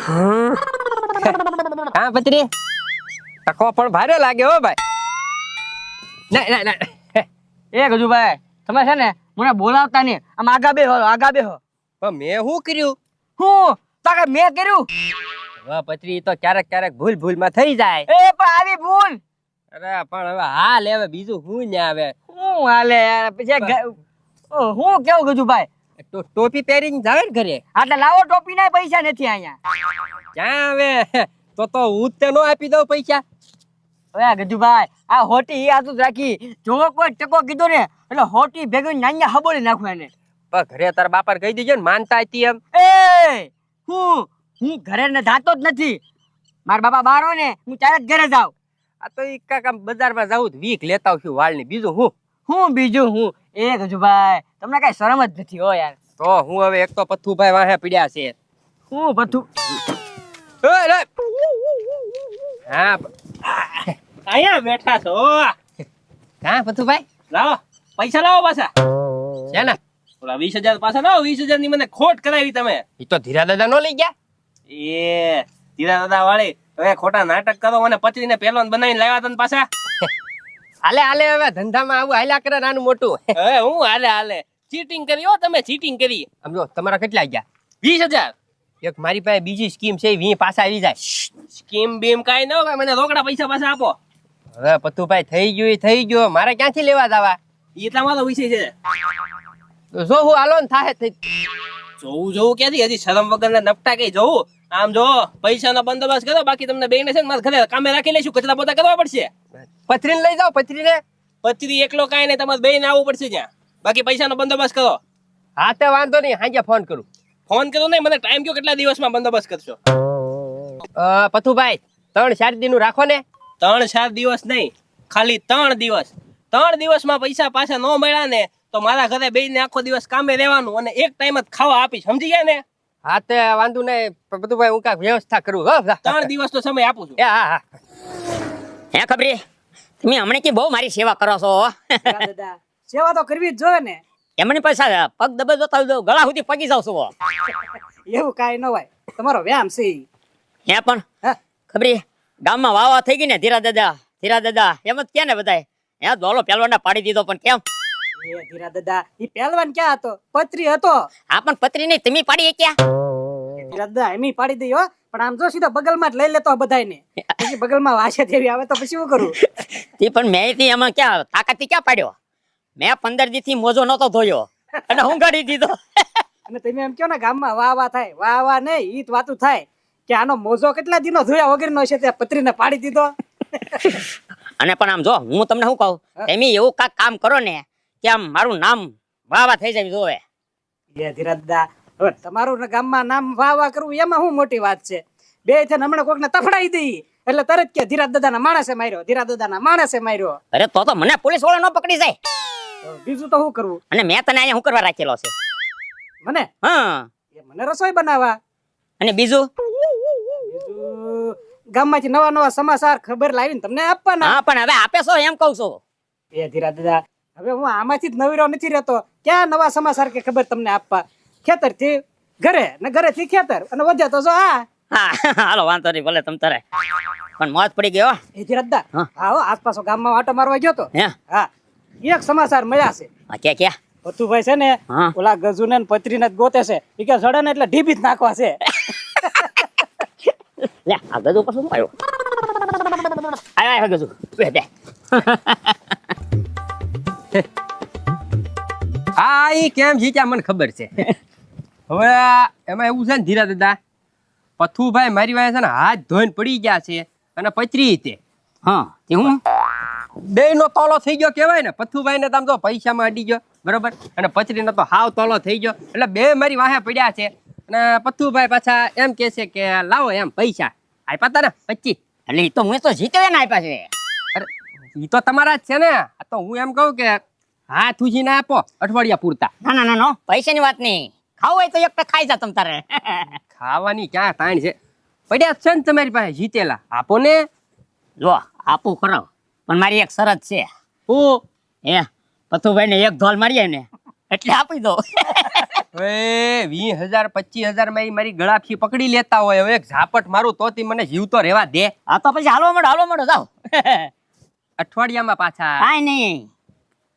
હા પત્રી ટકો પણ ભારે લાગે હો ભાઈ. ના ના ના એ ગજુભાઈ તમે છે ને મને બોલાવતા નહીં. આમ આગા બેહો આગા બેહો. પણ મેં શું કર્યું? હું તાકે મેં કર્યું? હવે પત્રી તો ક્યારેક ક્યારેક ભૂલમાં થઈ જાય. એ પણ આવી ભૂલ. અરે પણ હવે હાલ હવે બીજું હું ને આવે. હું હાલે યાર પછી હું કેવું ગજુભાઈ? ટોપી પહેરીને જાવે ને ઘરે. એટલે લાવો ટોપી ના પૈસા નથી અહીંયા. ક્યાં આવે તો હું તે નો આપી દઉં પૈસા. હવે ગજુભાઈ આ હોટી એ આતું રાખી જો કોઈ ટકો કીધો ને એટલે હોટી ભેગી નાન્યા હબોળી નાખું એને. પણ ઘરે તારા બાપા કહી દેજો ને માનતા હતી એમ. એ હું ઘરે ને જાતો જ નથી. મારા બાપા બહાર હોય ને હું ત્યારે જ ઘરે જાઉં. આ તો ઈ કાકા બજારમાં જાઉં વીક લેતા આવશું વાળની. બીજું બીજું હું એ ગજુભાઈ તમને કઈ શરમ જ નથી હો યાર. તો હું હવે એક તો પથ્થુભાઈ વાહે પડ્યા છે. હું પથ્થુ હા અહીંયા બેઠા છો. હા પથ્થુભાઈ લાવો પૈસા લાવો પાછા. છે ને ઓલા 20,000 પાછા લાવો. 20,000 ની મને ખોટ કરાવી તમે. ઈ તો ધીરા દાદા નો લઈ ગયા. એ ધીરા દાદા વાળી હવે ખોટા નાટક કરો મને પચરીને પહેલવાન બનાવીને લાવ્યા તને પાછા. હાલે હવે ધંધામાં આવું હાલ્યા કરે નાનું મોટું. હવે હું હાલે ચીટિંગ કરી હો તમે. ચીટિંગ કરી. સમજો તમારા કેટલા ગયા? 20,000. એક મારી પાસે બીજી સ્કીમ છે 20 પાછા આવી જાય. સ્કીમ બીમ કાઈ ન હોય. મને રોકડા પૈસા પાછા આપો. હવે પથ્થુભાઈ થઈ ગયો મારે ક્યાંથી લેવા જવા? એટલા મારો વિષય છે. તો જો હું હાલો ને થાહે જોવું ક્યાંથી હજી શરમ વગર ને નપટા કઈ જોવું. આમ જો પૈસાનો બંદોબસ્ત કરો. બાકી તમને બેને છે ને મારા ઘરે કામે રાખી લઈશું. કચરા પોતા કરવા પડશે. પથરીને લઈ જાઓ. પચરી એકલો કાંઈ નહીં. તમારે બેન આવવું પડશે ત્યાં. બાકી પૈસાનો બંદોબસ્ત કરો. હા તે વાંધો નહીં. હાજે ફોન કરું. ફોન કરો નહીં. મને ટાઈમ કયો કેટલા દિવસમાં બંદોબસ્ત કરશો? પથ્થુભાઈ 3-4 દિન નું રાખો ને. 3-4 દિવસ નહીં, ખાલી 3 દિવસ. 3 દિવસમાં પૈસા પાછા ન મળ્યા ને તો મારા ઘરે બેને આખો દિવસ કામે રહેવાનું અને એક ટાઈમ જ ખાવા આપીશ. સમજી ગયા ને? હા તે વાંધો નહીં પથ્થુભાઈ. હું કાંઈક વ્યવસ્થા કરું. 3 દિવસનો સમય આપું છું. હા હે ખબરી તમે હમણાં કે બહુ મારી સેવા કરો છો. દાદા સેવા તો કરવી જ જોઈએ ને. એમની પૈસા પગ દબે જોતા દો ગળા સુધી પગી જાવ છો. એવું કાઈ ન હોય. તમારો વ્યાયામ છે. હે પણ ખબરી ગામમાં વાવા થઈ ગઈ ને ધીરા દાદા એમ જ કે ને બધાય હે દોલો પહેલવાના પાડી દીધો. પણ કેમ? એ ધીરા દાદા ઈ પહેલવાન ક્યાં હતો? પત્રી હતો. આ પણ પત્રી નહીં તમે પાડી ક્યાં? ધીરા દાદા એમ પાડી દઈ હો. પણ આમ જો સીધો બગલમાં જ લઈ લેતો બધાયને. પછી બગલમાં વાસે જેવી આવે તો પછી શું કરું? તે પણ મેં થી એમાં ક્યાં તાકાતથી ક્યાં પાડ્યો? મેં 15 દી થી મોજો નતો ધોયો અને હું ગાડી દીધો. અને તમે એમ કહો ને ગામમાં વાહ થાય. વાહ નહીં ઈ વાતું થાય કે આનો મોજો કેટલા દિનો ધોયા વગરનો છે તે પત્રીને પાડી દીધો. અને પણ આમ જો હું તમને શું કહું તમે એવું કાક કામ કરો ને કે આમ મારું નામ વાહ થઈ જાય જોવે. એ ધીરા દાદા હવે તમારું ગામમાં નામ વાહ કરવું એમાં શું મોટી વાત છે? બે થઈને હમણાં કોકને તફડાઈ દઈ એટલે તરત કે ધીરા દાદાના માણસે માર્યો. અરે તો મને પોલીસ વાળા ન પકડી જાય. બીજું તો શું કરવું? અને મેં તને અહીંયા શું કરવા રાખેલો છે? મને હા મને રસોઈ બનાવવા. અને બીજું ગામમાંથી નવા સમાચાર ખબર લાવીને તમને આપવાના. હા પણ હવે આપે છો એમ કઉ છું. એ ધીરા દાદા હવે હું આમાંથી જ નવીરો નથી રહેતો. ક્યાં નવા સમાચાર કે ખબર તમને આપવા? ખેતર થી ઘરે ને ઘરે થી ખેતર અને વધે તો જો હા હાલો વાંધો નહીં ભલે તમ તારે. પણ મોત પડી ગયો. એ ધીરા દાદા હા આસપાસ ગામમાં આટો મારવા ગયો તો હા એક સમાચાર મળ્યા છે. ક્યાં પથુભાઈ છે ને ઓલા ગજુને પત્રીને ગોતે છે. ઈ કે સડે ને એટલે ઢીબી જ નાખવા છે. લે આ ગજુ પર શું આવ્યો? આય ગજુ બે હા ઈ કેમ જીત્યા મને ખબર છે. હવે એમાં એવું છે ને ધીરા દાદા પથ્થુભાઈ મારી વાય છે ને હાથ ધોઈને પડી ગયા છે અને પચરી તે. હા તે હું બે નો તોલો થઈ ગયો કેવાય ને. પથ્થુભાઈ ને તમે તો પૈસામાં અડી ગયો બરોબર અને પચરીનો તો હાવ તોલો થઈ ગયો. એટલે બે મારી વાહે પડ્યા છે અને પથ્થુભાઈ પાછા એમ કે છે કે લાવો એમ પૈસા આપ્યા તા ને 25. એટલે એ તો હું તો જીત્યો ને આપ્યા છે. અરે ઈ તો તમારા જ છે ને. આ તો હું એમ કહું કે હાથ ઉછીને આપો અઠવાડિયા પૂરતા. ના પૈસાની વાત નહીં. ખાવું હોય તો એક ખાઈ જા તમ તારે. ખાવાની ક્યાં તાણ છે? પડ્યા છે ને તમારી પાસે જીતેલા. આપો ને. જો આપું ખરાબ પણ મારી એક શરત છે. હું પથુભાઈ ને એક ધોલ મારીએ ને એટલે આપી દો. એ 20,000 25,000 માં ઈ મારી ગળાફી પકડી લેતા હોય, હવે એક ઝાપટ મારું તો તી મને જીવતો રહેવા દે. આ તો પછી હાલવા માંડો જાઓ. અઠવાડિયામાં પાછા. કાંઈ નહીં.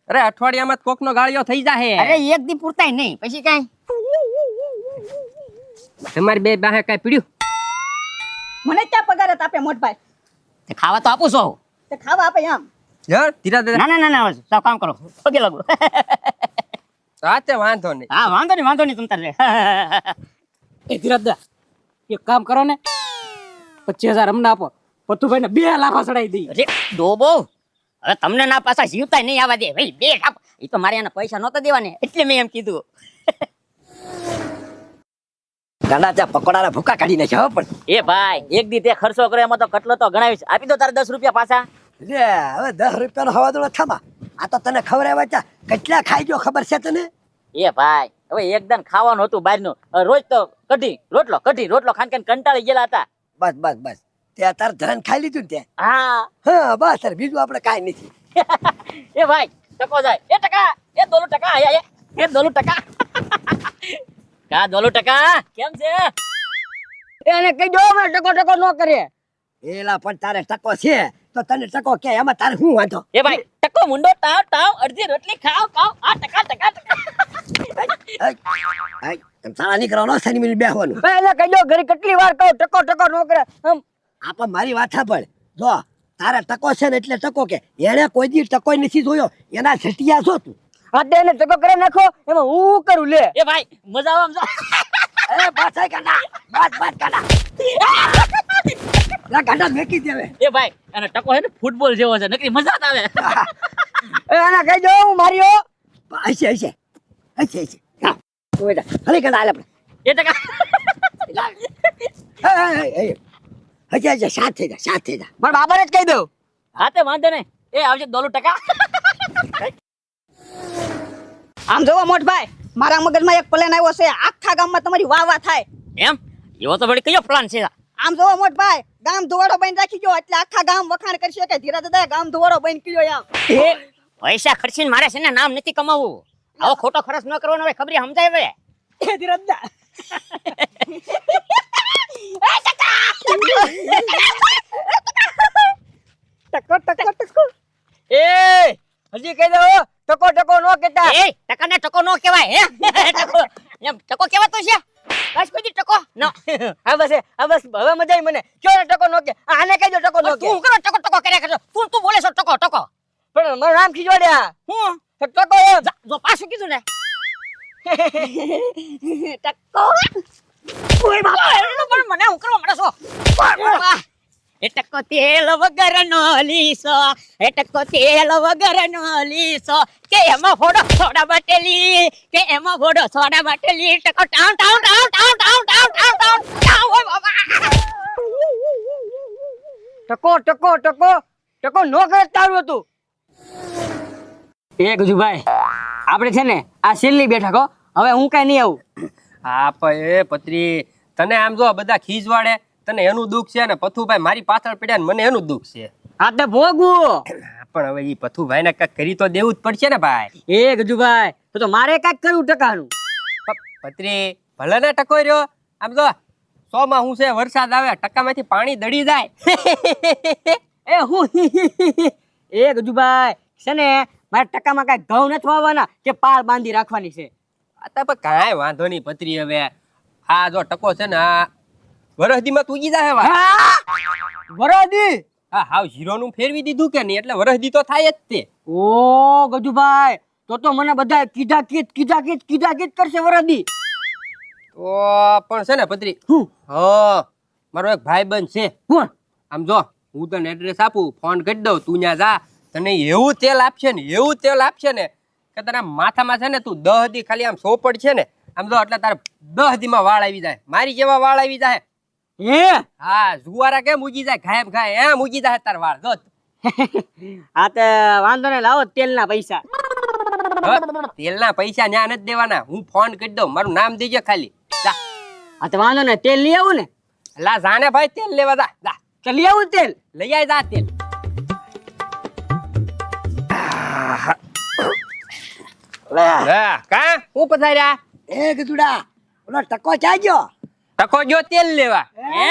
અરે અઠવાડિયામાં જ કોકનો ગાળિયો થઈ જાહે. અરે એક દી પૂરતાય નહીં, પછી કાંઈ. તમારી બે બાહે કાંઈ પીડ્યું? મને ક્યાં પગાર જ આપે મોટભાઈ? તે ખાવા તો આપું છો. તે ખાવા આપે એમ? યાર ધીરા ધીરા. ના ના ના ના, સાવ કામ કરો, પગે લાગો. રાતે વાંધો નહીં. હા વાંધો નહીં તમ તારે. એ ધીરજદા એક કામ કરો ને, 25,000 અમને આપો, પથુભાઈ ને 2 લાફા ચડાવી દઈએ. અરે ડોબો, હવે તમને ના પાછા જીવતા નહીં આવવા દે ભાઈ. બે કાપ, એ તો મારે એના પૈસા નહોતા દેવાને, એટલે મેં એમ કીધું. ગાંડા ત્યાં પકોડાના ભૂકા કાઢી નાખ્યા હો. પણ એ ભાઈ એક દી તે ખર્ચો કર્યો એમાં તો કટલો તો ગણાવીશ. આપી દો તારે 10 રૂપિયા પાછા. લે હવે 10 રૂપિયાનો હવા દોડો થામા. આ તો તને ખવડાવ્યા ત્યાં કેટલા ખાઈ ગયો ખબર છે તને? એ ભાઈ હવે એકદમ ખાવાનું હતું બહારનું. રોજ તો કઢી રોટલો ખાન કંટાળી ગયેલા હતા. બસ બસ બસ, ત્યાં તાર ધન ખાઈ લીધું ને ત્યાં. હા હા બસ તાર બીજું આપણે કાંઈ નથી. એ ભાઈ ટકો જાય. એ ટકા, એ દોલું ટકા આયા. એ દોલું ટકા. કા દોલું ટકા કેમ છે? એને કહી દો અમે ટકો ન કરે. એલા પણ તારે ટકો છે તો તને ટકો કે, એમાં તારે શું વાંધો? એ ભાઈ ટકો મુંડો ટાવ અડધી રોટલી ખાવ આ ટકા. એમ સારા નીકળવાનો શનિ મિનિટ બેહવાનું. એને કહી દો ઘરે કેટલી વાર કહું ટકો ન કરે. આ પણ મારી વાત સાંભળ, જો તારે ટકો છે ને એટલે ટકો કે. એને કોઈ દી ટકો નથી જોયો, એના છટિયા છો તું. આટે એને ટકો કરે નાખો, એમાં હું કરું લે. એ ભાઈ મજા આવે આમ. એ બાસાઈ ગાંડા, બાસ ગાંડા. લા ગાંડા મેકી દેવે. એ ભાઈ અને ટકો છે ને ફૂટબોલ જેવો છે, નકરી મજા જ આવે. એને કહી દો હું માર્યો. હશે. હા તું જા. હલે ગાંડા હાલે આપણે. એ ટકા હશે સાથ થઈ જા. મારા બાબાને જ કહી દઉં. હા તે વાંધો નહીં. એ આવજે દોલું ટકા. આમ જોવો મોટભાઈ, મારા મગજમાં એક પ્લાન આવ્યો છે, આખા ગામમાં તમારી વાહ થાય. એમ એવો તો વળી કયો પ્લાન છે? આમ જોવો મોટભાઈ, ગામ ધોવાડો બની રાખી ગયો એટલે આખા ગામ વખાણ કરશે કે ધીરા દાદા ગામ ધોવાડો બની ગયો એમ. પૈસા ખર્ચીને મારે છે ને નામ નથી કમાવવું. આવો ખોટો ખર્ચ ન કરવાનો હોય, ખબર સમજાય હવે. એ ધીરજદા ટકો. એ હજી કહી દો ટકો નો કહેતા. એ ટકાને ટકો નો કહેવાય. હે ટકો એમ ટકો કહેવાતો છે? બસ કોઈ દી ટકો નો. હા બસ હવે મજા આવી મને. ક્યો ને ટકો નો કે? આને કહી દો ટકો નો કે. તું કરો ટકો કર્યા કરજો. તું બોલે છો ટકો. પણ મારું નામ ખીજવાડ્યા. હું ટકો એમ જો પાછું કીધું ને. ટકો ઓય બાપા એનો પણ મને હું કરવા મળે છો. એ ટકો તેલ વગરનો લીસો, એ ટકો તેલ વગરનો લીસો, કે એમાં ફોડો સોડા બાટેલી, ટકો ટાઉન ઓય બાબા. ટકો નો કરે તારું હતું. એ ગજુભાઈ આપણે છે ને આ છેલ્લી બેઠક હો, હવે હું કઈ નહીં આવું. હા પણ એ પત્રી, તને આમ જો બધા ખીજવાડે, તને એનું દુઃખ છે ને પથુભાઈ મારી પાછળ પડ્યા ને મને એનું દુઃખ છે. આ તે ભોગવું. પણ હવે ઈ પથુભાઈ ને કઈક કરી તો દેવું જ પડશે ને ભાઈ. એ ગજુભાઈ તો મારે કઈક કરવું ટકાનું. પત્રી ભલે ને ટકો રહ્યો, આમ જો 100 માં હું છે વરસાદ આવે ટકામાંથી પાણી દડી જાય. એ હું એ ગજુભાઈ છે ને મારે ટકામાં કઈ ઘઉં નથી વાવવાના કે પાળ બાંધી રાખવાની છે. આ તો પણ કાંઈ વાંધો નહીં પત્રી. હવે આ જો ટકો છે ને આ વરહદીમાં તૂગી જાય. વરાદી હા હાવ હીરોનું ફેરવી દીધું કે નહીં એટલે વરહદી તો થાય જ તે. ઓ ગજુભાઈ તો મને બધા કીધા કરશે વરાદી. તો પણ છે ને પત્રી, હા મારો એક ભાઈબંધ છે. કોણ? આમ જો હું તને એડ્રેસ આપું, ફોન કરી દઉં, તું ત્યાં જા. તને એવું તેલ આપશે ને કે તારા માથામાં છે ને તું 10 દી ખાલી આમ સોપડ છે ને આમ જો એટલે તારે 10 દીમાં વાળ આવી જાય, મારી જેવા વાળ આવી જાય. હા જુવારા કેમ ઉગી જાય, ઘાય એમ ઉગી જાય તાર વાળ. જો હા તે વાંધો નહીં, લાવો તેલના પૈસા. તેલના પૈસા ન્યા નથી દેવાના, હું ફોન કરી દઉં, મારું નામ દેજે ખાલી. જા. હા તો વાંધો નહીં, તેલ લઈ આવું ને? લા જાને ભાઈ તેલ લેવા જા. તો લઈ આવું તેલ? લઈ આય જા તેલ. હા કા હું પધાર્યા? એ ગજુડા ઓલો ટકો ચાઈ ગયો ટકો જો તેલ લેવા હે